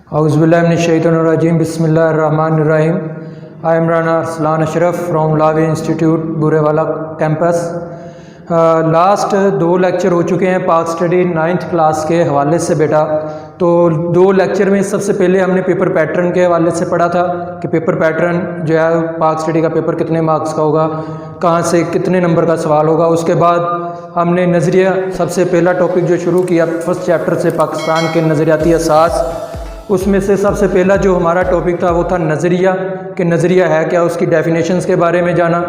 اعوذ باللہ من الشیطان الرجیم بسم اللہ الرحمن الرحیم. I am Rana Arslan Ashraf from Law Institute بورے والا کیمپس. لاسٹ 2 لیکچر ہو چکے ہیں پاک اسٹڈی 9th کلاس کے حوالے سے بیٹا. تو 2 لیکچر میں سب سے پہلے ہم نے پیپر پیٹرن کے حوالے سے پڑھا تھا کہ پیپر پیٹرن جو ہے پاک اسٹڈی کا پیپر کتنے مارکس کا ہوگا, کہاں سے کتنے نمبر کا سوال ہوگا. اس کے بعد ہم نے نظریہ, سب سے پہلا ٹاپک جو شروع کیا فرسٹ چیپٹر سے پاکستان کے نظریاتی اساس. اس میں سے سب سے پہلا جو ہمارا ٹاپک تھا وہ تھا نظریہ, کہ نظریہ ہے کیا, اس کی ڈیفینیشنز کے بارے میں جانا.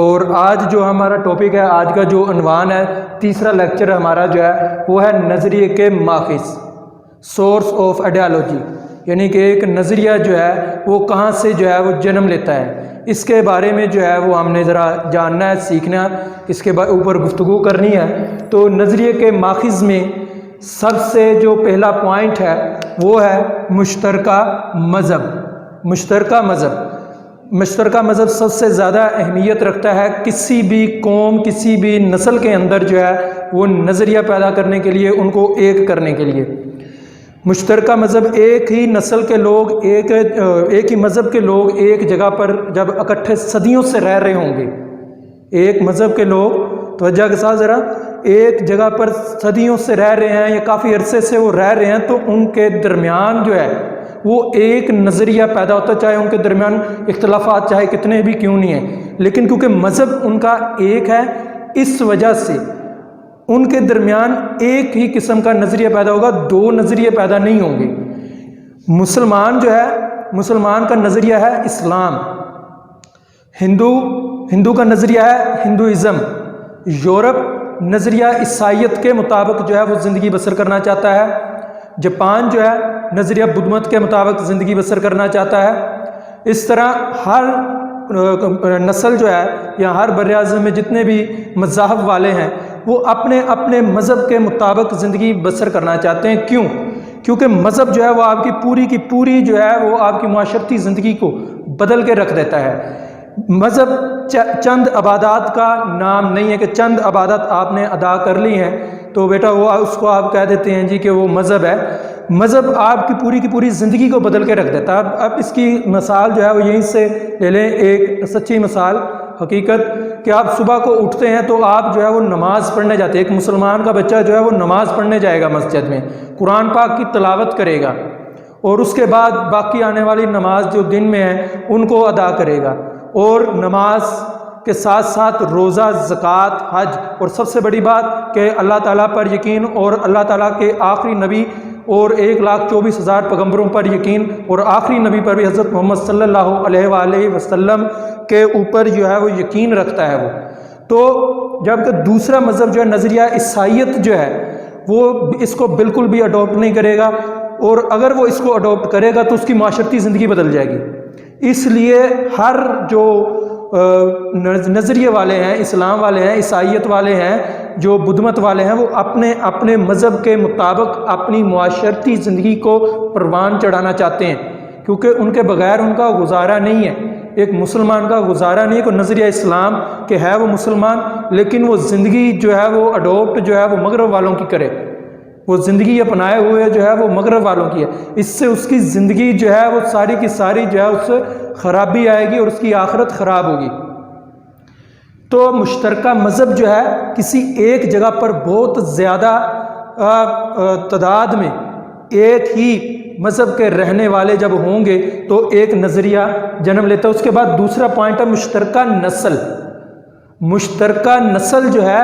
اور آج جو ہمارا ٹاپک ہے, آج کا جو عنوان ہے, تیسرا لیکچر ہمارا جو ہے وہ ہے نظریے کے ماخذ, سورس آف آئیڈیالوجی, یعنی کہ ایک نظریہ جو ہے وہ کہاں سے جو ہے وہ جنم لیتا ہے. اس کے بارے میں جو ہے وہ ہم نے ذرا جاننا ہے, سیکھنا ہے, اس کے اوپر گفتگو کرنی ہے. تو نظریے کے ماخذ میں سب سے جو پہلا پوائنٹ ہے وہ ہے مشترکہ مذہب. مشترکہ مذہب سب سے زیادہ اہمیت رکھتا ہے کسی بھی قوم, کسی بھی نسل کے اندر جو ہے وہ نظریہ پیدا کرنے کے لیے, ان کو ایک کرنے کے لیے. مشترکہ مذہب, ایک ہی نسل کے لوگ, ایک ہی مذہب کے لوگ ایک جگہ پر جب اکٹھے صدیوں سے رہ رہے ہوں گے, ایک مذہب کے لوگ, توجہ کے ساتھ ذرا, ایک جگہ پر صدیوں سے رہ رہے ہیں یا کافی عرصے سے وہ رہ رہے ہیں, تو ان کے درمیان جو ہے وہ ایک نظریہ پیدا ہوتا ہے, چاہے ان کے درمیان اختلافات چاہے کتنے بھی کیوں نہیں ہیں, لیکن کیونکہ مذہب ان کا ایک ہے, اس وجہ سے ان کے درمیان ایک ہی قسم کا نظریہ پیدا ہوگا, 2 نظریے پیدا نہیں ہوں گے. مسلمان جو ہے, مسلمان کا نظریہ ہے اسلام, ہندو کا نظریہ ہے ہندوازم, یورپ نظریہ عیسائیت کے مطابق جو ہے وہ زندگی بسر کرنا چاہتا ہے, جاپان جو ہے نظریہ بدھ مت کے مطابق زندگی بسر کرنا چاہتا ہے. اس طرح ہر نسل جو ہے یا ہر بر اعظم میں جتنے بھی مذاہب والے ہیں وہ اپنے اپنے مذہب کے مطابق زندگی بسر کرنا چاہتے ہیں. کیوں؟ کیونکہ مذہب جو ہے وہ آپ کی پوری جو ہے وہ آپ کی معاشرتی زندگی کو بدل کے رکھ دیتا ہے. مذہب چند عبادات کا نام نہیں ہے کہ چند عبادت آپ نے ادا کر لی ہیں تو بیٹا وہ اس کو آپ کہہ دیتے ہیں جی کہ وہ مذہب ہے. مذہب آپ کی پوری زندگی کو بدل کے رکھ دیتا ہے. اب اس کی مثال جو ہے وہ یہیں سے لے لیں, ایک سچی مثال, حقیقت, کہ آپ صبح کو اٹھتے ہیں تو آپ جو ہے وہ نماز پڑھنے جاتے ہیں. ایک مسلمان کا بچہ جو ہے وہ نماز پڑھنے جائے گا مسجد میں, قرآن پاک کی تلاوت کرے گا, اور اس کے بعد باقی آنے والی نماز جو دن میں ہے ان کو ادا کرے گا, اور نماز کے ساتھ ساتھ روزہ, زکوٰۃ, حج, اور سب سے بڑی بات کہ اللہ تعالیٰ پر یقین, اور اللہ تعالیٰ کے آخری نبی اور 1,24,000 پیغمبروں پر یقین, اور آخری نبی پر بھی حضرت محمد صلی اللہ علیہ وآلہ وسلم کے اوپر جو ہے وہ یقین رکھتا ہے وہ. تو جبکہ دوسرا مذہب جو ہے نظریہ عیسائیت جو ہے وہ اس کو بالکل بھی اڈاپٹ نہیں کرے گا, اور اگر وہ اس کو اڈاپٹ کرے گا تو اس کی معاشرتی زندگی بدل جائے گی. اس لیے ہر جو نظریے والے ہیں, اسلام والے ہیں, عیسائیت والے ہیں, جو بدھ مت والے ہیں, وہ اپنے اپنے مذہب کے مطابق اپنی معاشرتی زندگی کو پروان چڑھانا چاہتے ہیں, کیونکہ ان کے بغیر ان کا گزارا نہیں ہے. ایک مسلمان کا گزارا نہیں ہے. کوئی نظریہ اسلام کہ ہے وہ مسلمان لیکن وہ زندگی جو ہے وہ اڈاپٹ جو ہے وہ مغرب والوں کی کرے, وہ زندگی اپنائے ہوئے جو ہے وہ مغرب والوں کی ہے, اس سے اس کی زندگی جو ہے وہ ساری کی ساری جو ہے اس سے خرابی آئے گی اور اس کی آخرت خراب ہوگی. تو مشترکہ مذہب جو ہے کسی ایک جگہ پر بہت زیادہ تعداد میں ایک ہی مذہب کے رہنے والے جب ہوں گے تو ایک نظریہ جنم لیتا ہے. اس کے بعد دوسرا پوائنٹ ہے مشترکہ نسل. مشترکہ نسل جو ہے,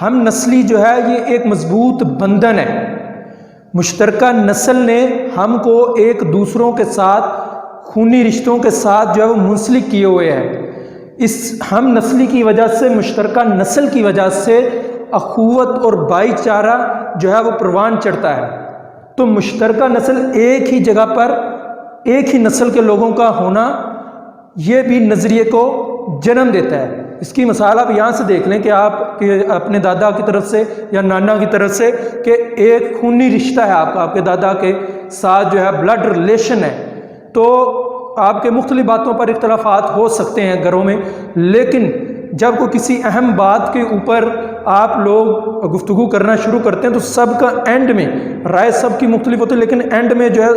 ہم نسلی جو ہے یہ ایک مضبوط بندھن ہے. مشترکہ نسل نے ہم کو ایک دوسروں کے ساتھ خونی رشتوں کے ساتھ جو ہے وہ منسلک کیے ہوئے ہیں. اس ہم نسلی کی وجہ سے, مشترکہ نسل کی وجہ سے اخوت اور بھائی چارہ جو ہے وہ پروان چڑھتا ہے. تو مشترکہ نسل, ایک ہی جگہ پر ایک ہی نسل کے لوگوں کا ہونا, یہ بھی نظریے کو جنم دیتا ہے. اس کی مثال آپ یہاں سے دیکھ لیں کہ آپ اپنے دادا کی طرف سے یا نانا کی طرف سے کہ ایک خونی رشتہ ہے آپ کا, آپ کے دادا کے ساتھ جو ہے بلڈ ریلیشن ہے. تو آپ کے مختلف باتوں پر اختلافات ہو سکتے ہیں گھروں میں, لیکن جب کوئی کسی اہم بات کے اوپر آپ لوگ گفتگو کرنا شروع کرتے ہیں تو سب کا اینڈ میں رائے سب کی مختلف ہوتی ہے، لیکن اینڈ میں جو ہے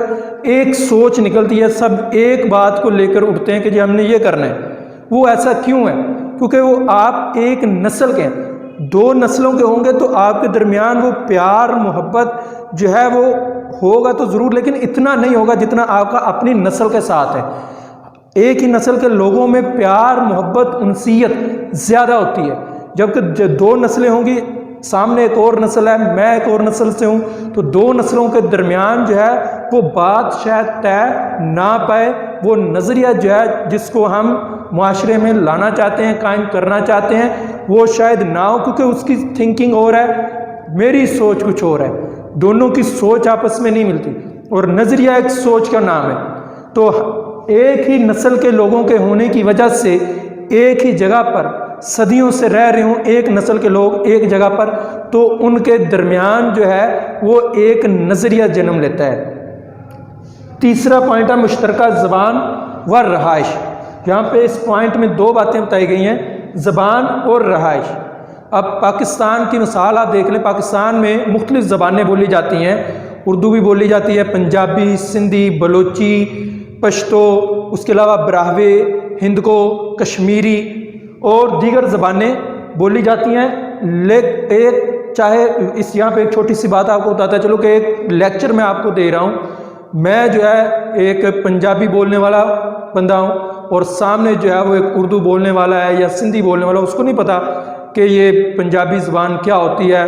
ایک سوچ نکلتی ہے، سب ایک بات کو لے کر اٹھتے ہیں کہ جی ہم نے یہ کرنا ہے۔ وہ ایسا کیوں ہے؟ کیونکہ وہ آپ ایک نسل کے ہیں، دو نسلوں کے ہوں گے تو آپ کے درمیان وہ پیار محبت جو ہے وہ ہوگا تو ضرور، لیکن اتنا نہیں ہوگا جتنا آپ کا اپنی نسل کے ساتھ ہے۔ ایک ہی نسل کے لوگوں میں پیار محبت انسیت زیادہ ہوتی ہے، جبکہ دو نسلیں ہوں گی، سامنے ایک اور نسل ہے، میں ایک اور نسل سے ہوں، تو دو نسلوں کے درمیان جو ہے وہ بات شاید طے نہ پائے، وہ نظریہ جو ہے جس کو ہم معاشرے میں لانا چاہتے ہیں، قائم کرنا چاہتے ہیں، وہ شاید نہ ہو، کیونکہ اس کی تھنکنگ اور ہے، میری سوچ کچھ اور ہے، دونوں کی سوچ آپس میں نہیں ملتی، اور نظریہ ایک سوچ کا نام ہے۔ تو ایک ہی نسل کے لوگوں کے ہونے کی وجہ سے ایک ہی جگہ پر صدیوں سے رہ رہے ہوں ایک نسل کے لوگ ایک جگہ پر، تو ان کے درمیان جو ہے وہ ایک نظریہ جنم لیتا ہے۔ تیسرا پوائنٹ ہے مشترکہ زبان و رہائش۔ یہاں پہ اس پوائنٹ میں دو باتیں بتائی گئی ہیں، زبان اور رہائش۔ اب پاکستان کی مثال آپ دیکھ لیں، پاکستان میں مختلف زبانیں بولی جاتی ہیں، اردو بھی بولی جاتی ہے، پنجابی، سندھی، بلوچی، پشتو، اس کے علاوہ براہوی، ہندکو، کشمیری اور دیگر زبانیں بولی جاتی ہیں۔ لیکن ایک چاہے اس یہاں پہ ایک چھوٹی سی بات آپ کو بتاتا چلو کہ ایک لیکچر میں آپ کو دے رہا ہوں، میں جو ہے ایک پنجابی بولنے والا بندہ ہوں اور سامنے جو ہے وہ ایک اردو بولنے والا ہے یا سندھی بولنے والا، اس کو نہیں پتا کہ یہ پنجابی زبان کیا ہوتی ہے،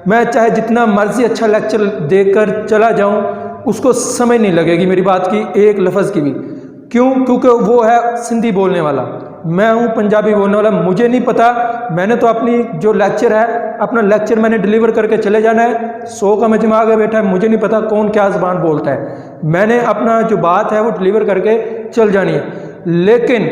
میں چاہے جتنا مرضی اچھا لیکچر دے کر چلا جاؤں اس کو سمجھ نہیں لگے گی میری بات کی ایک لفظ کی بھی۔ کیوں؟ کیونکہ وہ ہے سندھی بولنے والا، میں ہوں پنجابی بولنے والا، مجھے نہیں پتا، میں نے تو اپنی جو لیکچر ہے اپنا لیکچر میں نے ڈیلیور کر کے چلے جانا ہے، 100 کا مجمع آگے بیٹھا ہے، مجھے نہیں پتا کون کیا زبان بولتا ہے، میں نے اپنا جو بات ہے وہ ڈیلیور کر کے چل جانی ہے۔ لیکن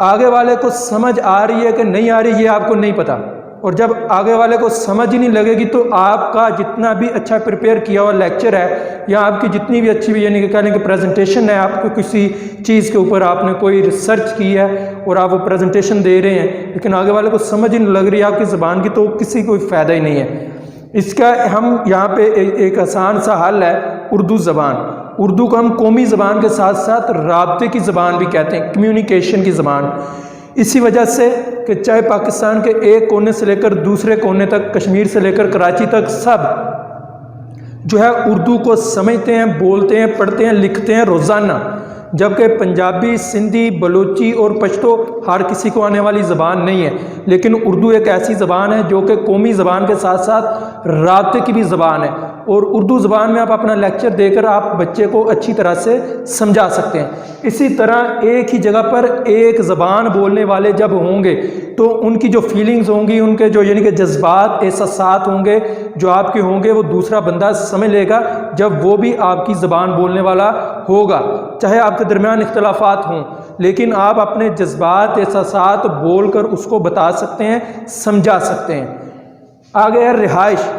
آگے والے کو سمجھ آ رہی ہے کہ نہیں آ رہی یہ آپ کو نہیں پتا، اور جب آگے والے کو سمجھ ہی نہیں لگے گی تو آپ کا جتنا بھی اچھا پریپیئر کیا ہوا لیکچر ہے یا آپ کی جتنی بھی اچھی بھی یعنی کہ کہہ لیں کہ پریزنٹیشن ہے، آپ کو کسی چیز کے اوپر آپ نے کوئی ریسرچ کی ہے اور آپ وہ پریزنٹیشن دے رہے ہیں لیکن آگے والے کو سمجھ ہی نہیں لگ رہی آپ کی زبان کی، تو کسی کو فائدہ ہی نہیں ہے۔ اس کا ہم یہاں پہ ایک آسان سا حل ہے، اردو زبان۔ اردو کو ہم قومی زبان کے ساتھ ساتھ رابطے کی زبان بھی کہتے ہیں، کمیونیکیشن کی زبان، اسی وجہ سے کہ چاہے پاکستان کے ایک کونے سے لے کر دوسرے کونے تک، کشمیر سے لے کر کراچی تک، سب جو ہے اردو کو سمجھتے ہیں، بولتے ہیں، پڑھتے ہیں، لکھتے ہیں روزانہ، جبکہ پنجابی، سندھی، بلوچی اور پشتو ہر کسی کو آنے والی زبان نہیں ہے، لیکن اردو ایک ایسی زبان ہے جو کہ قومی زبان کے ساتھ ساتھ رابطے کی بھی زبان ہے، اور اردو زبان میں آپ اپنا لیکچر دے کر آپ بچے کو اچھی طرح سے سمجھا سکتے ہیں۔ اسی طرح ایک ہی جگہ پر ایک زبان بولنے والے جب ہوں گے تو ان کی جو فیلنگز ہوں گی، ان کے جو یعنی کہ جذبات، احساسات ہوں گے جو آپ کے ہوں گے، وہ دوسرا بندہ سمجھ لے گا جب وہ بھی آپ کی زبان بولنے والا ہوگا، چاہے آپ کے درمیان اختلافات ہوں، لیکن آپ اپنے جذبات، احساسات بول کر اس کو بتا سکتے ہیں، سمجھا سکتے ہیں۔ آگے ہے رہائش۔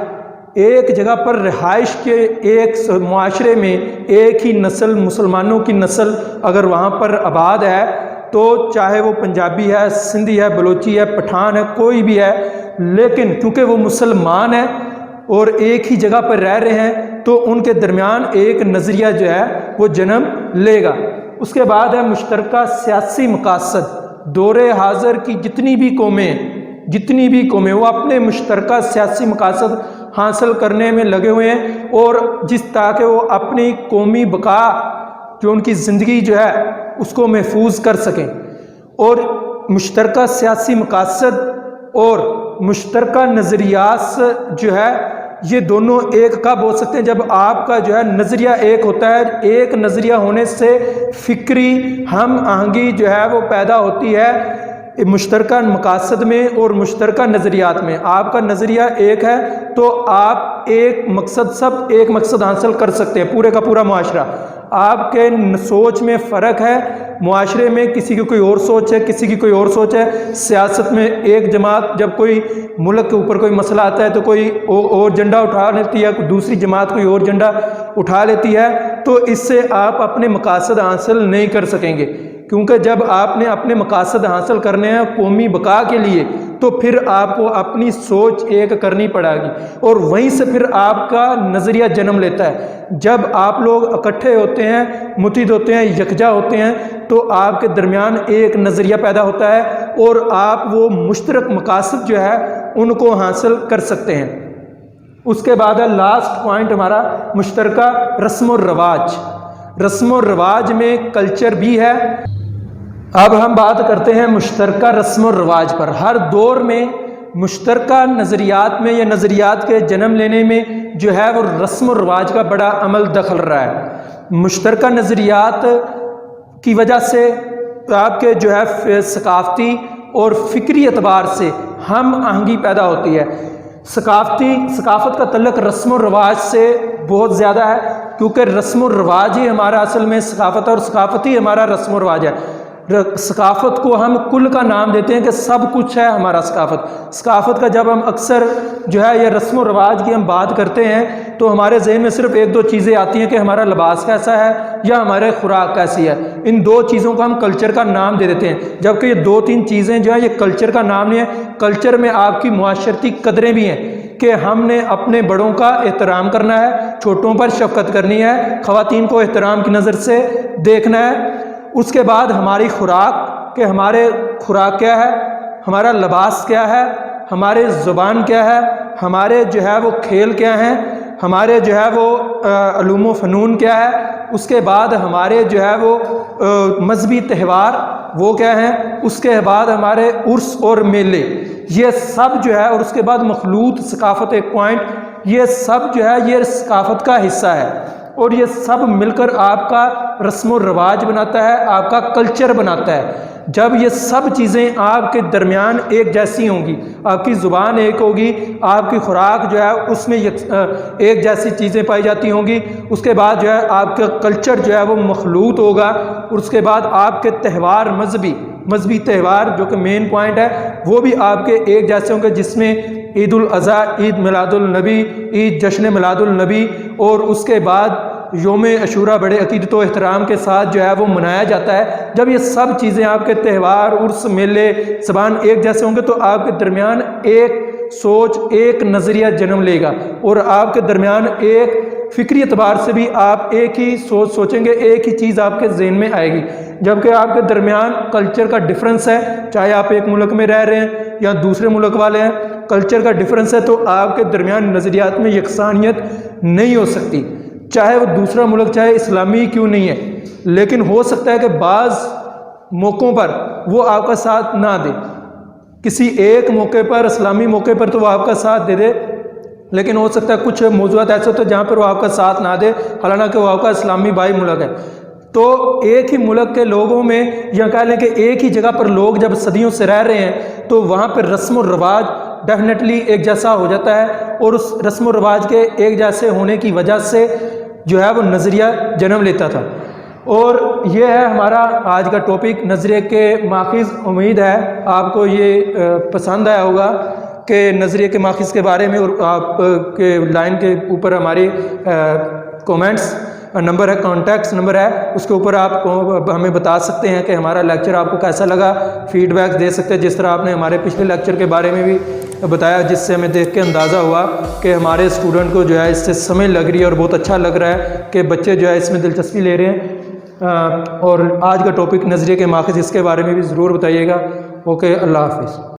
ایک جگہ پر رہائش کے ایک معاشرے میں ایک ہی نسل، مسلمانوں کی نسل اگر وہاں پر آباد ہے تو چاہے وہ پنجابی ہے، سندھی ہے، بلوچی ہے، پٹھان ہے، کوئی بھی ہے، لیکن کیونکہ وہ مسلمان ہیں اور ایک ہی جگہ پر رہ رہے ہیں تو ان کے درمیان ایک نظریہ جو ہے وہ جنم لے گا۔ اس کے بعد ہے مشترکہ سیاسی مقاصد۔ دور حاضر کی جتنی بھی قومیں وہ اپنے مشترکہ سیاسی مقاصد حاصل کرنے میں لگے ہوئے ہیں، اور جس تاکہ وہ اپنی قومی بقا جو ان کی زندگی جو ہے اس کو محفوظ کر سکیں، اور مشترکہ سیاسی مقاصد اور مشترکہ نظریات جو ہے یہ دونوں ایک کب ہو سکتے ہیں؟ جب آپ کا جو ہے نظریہ ایک ہوتا ہے۔ ایک نظریہ ہونے سے فکری ہم آہنگی جو ہے وہ پیدا ہوتی ہے مشترکہ مقاصد میں اور مشترکہ نظریات میں۔ آپ کا نظریہ ایک ہے تو آپ ایک مقصد، سب ایک مقصد حاصل کر سکتے ہیں، پورے کا پورا معاشرہ۔ آپ کے سوچ میں فرق ہے، معاشرے میں کسی کی کوئی اور سوچ ہے، کسی کی کوئی اور سوچ ہے، سیاست میں ایک جماعت جب کوئی ملک کے اوپر کوئی مسئلہ آتا ہے تو کوئی اور جھنڈا اٹھا لیتی ہے، دوسری جماعت کوئی اور جھنڈا اٹھا لیتی ہے، تو اس سے آپ اپنے مقاصد حاصل نہیں کر سکیں گے، کیونکہ جب آپ نے اپنے مقاصد حاصل کرنے ہیں قومی بقا کے لیے تو پھر آپ کو اپنی سوچ ایک کرنی پڑے گی، اور وہیں سے پھر آپ کا نظریہ جنم لیتا ہے۔ جب آپ لوگ اکٹھے ہوتے ہیں، متحد ہوتے ہیں، یکجا ہوتے ہیں، تو آپ کے درمیان ایک نظریہ پیدا ہوتا ہے اور آپ وہ مشترک مقاصد جو ہے ان کو حاصل کر سکتے ہیں۔ اس کے بعد ہے لاسٹ پوائنٹ ہمارا مشترکہ رسم و رواج۔ رسم و رواج میں کلچر بھی ہے۔ اب ہم بات کرتے ہیں مشترکہ رسم و رواج پر۔ ہر دور میں مشترکہ نظریات میں یا نظریات کے جنم لینے میں جو ہے وہ رسم و رواج کا بڑا عمل دخل رہا ہے۔ مشترکہ نظریات کی وجہ سے آپ کے جو ہے ثقافتی اور فکری اعتبار سے ہم آہنگی پیدا ہوتی ہے۔ ثقافت کا تعلق رسم و رواج سے بہت زیادہ ہے، کیونکہ رسم و رواج ہی ہمارا اصل میں ثقافت ہے، اور ثقافت ہی ہمارا رسم و رواج ہے۔ ثقافت کو ہم کل کا نام دیتے ہیں کہ سب کچھ ہے ہمارا ثقافت۔ ثقافت کا جب ہم اکثر جو ہے یہ رسم و رواج کی ہم بات کرتے ہیں تو ہمارے ذہن میں صرف ایک دو چیزیں آتی ہیں کہ ہمارا لباس کیسا ہے یا ہمارے خوراک کیسی ہے۔ ان دو چیزوں کو ہم کلچر کا نام دے دیتے ہیں، جبکہ یہ دو تین چیزیں جو ہیں یہ کلچر کا نام نہیں ہے۔ کلچر میں آپ کی معاشرتی قدریں بھی ہیں کہ ہم نے اپنے بڑوں کا احترام کرنا ہے، چھوٹوں پر شفقت کرنی ہے، خواتین کو احترام کی نظر سے دیکھنا ہے۔ اس کے بعد ہماری خوراک، کہ ہمارے خوراک کیا ہے، ہمارا لباس کیا ہے، ہمارے زبان کیا ہے، ہمارے جو ہے وہ کھیل کیا ہیں، ہمارے جو ہے وہ علوم و فنون کیا ہے۔ اس کے بعد ہمارے جو ہے وہ مذہبی تہوار وہ کیا ہیں، اس کے بعد ہمارے عرس اور میلے، یہ سب جو ہے، اور اس کے بعد مخلوط ثقافت ایک پوائنٹ، یہ سب جو ہے یہ ثقافت کا حصہ ہے، اور یہ سب مل کر آپ کا رسم و رواج بناتا ہے، آپ کا کلچر بناتا ہے۔ جب یہ سب چیزیں آپ کے درمیان ایک جیسی ہوں گی، آپ کی زبان ایک ہوگی، آپ کی خوراک جو ہے اس میں ایک جیسی چیزیں پائی جاتی ہوں گی، اس کے بعد جو ہے آپ کا کلچر جو ہے وہ مخلوط ہوگا، اور اس کے بعد آپ کے تہوار مذہبی تہوار جو کہ مین پوائنٹ ہے وہ بھی آپ کے ایک جیسے ہوں گے، جس میں عید الاضحیٰ، عید میلاد النبی، عید جشن میلاد النبی، اور اس کے بعد یوم عاشوراء بڑے عقیدت و احترام کے ساتھ جو ہے وہ منایا جاتا ہے۔ جب یہ سب چیزیں آپ کے تہوار، عرس، میلے، زبان ایک جیسے ہوں گے تو آپ کے درمیان ایک سوچ، ایک نظریہ جنم لے گا، اور آپ کے درمیان ایک فکری اعتبار سے بھی آپ ایک ہی سوچ سوچیں گے، ایک ہی چیز آپ کے ذہن میں آئے گی۔ جبکہ آپ کے درمیان کلچر کا ڈفرنس ہے، چاہے آپ ایک ملک میں رہ رہے ہیں یا دوسرے ملک والے ہیں، کلچر کا ڈفرنس ہے تو آپ کے درمیان نظریات میں یکسانیت نہیں ہو سکتی، چاہے وہ دوسرا ملک چاہے اسلامی کیوں نہیں ہے۔ لیکن ہو سکتا ہے کہ بعض موقعوں پر وہ آپ کا ساتھ نہ دے، کسی ایک موقع پر، اسلامی موقع پر تو وہ آپ کا ساتھ دے دے، لیکن ہو سکتا ہے کچھ موضوعات ایسے ہوتے ہیں جہاں پر وہ آپ کا ساتھ نہ دے، حالانکہ وہ آپ کا اسلامی بھائی ملک ہے۔ تو ایک ہی ملک کے لوگوں میں، یا کہہ لیں کہ ایک ہی جگہ پر لوگ جب صدیوں سے رہ رہے ہیں تو وہاں پر رسم و رواج ڈیفینیٹلی ایک جیسا ہو جاتا ہے، اور اس رسم و رواج کے ایک جیسے ہونے کی وجہ سے جو ہے وہ نظریہ جنم لیتا تھا۔ اور یہ ہے ہمارا آج کا ٹاپک، نظریے کے ماخذ۔ امید ہے آپ کو یہ پسند آیا ہوگا کہ نظریے کے ماخذ کے بارے میں، اور آپ کے لائن کے اوپر ہماری کومنٹس نمبر ہے، کانٹیکٹس نمبر ہے، اس کے اوپر آپ ہمیں بتا سکتے ہیں کہ ہمارا لیکچر آپ کو کیسا لگا، فیڈ بیک دے سکتے ہیں، جس طرح آپ نے ہمارے پچھلے لیکچر کے بارے میں بھی بتایا، جس سے ہمیں دیکھ کے اندازہ ہوا کہ ہمارے اسٹوڈنٹ کو جو ہے اس سے سمجھ لگ رہی ہے اور بہت اچھا لگ رہا ہے کہ بچے جو ہے اس میں دلچسپی لے رہے ہیں۔ اور آج کا ٹاپک نظریے کے ماخذ، اس کے بارے میں بھی ضرور بتائیے گا۔ اوکے، اللہ حافظ۔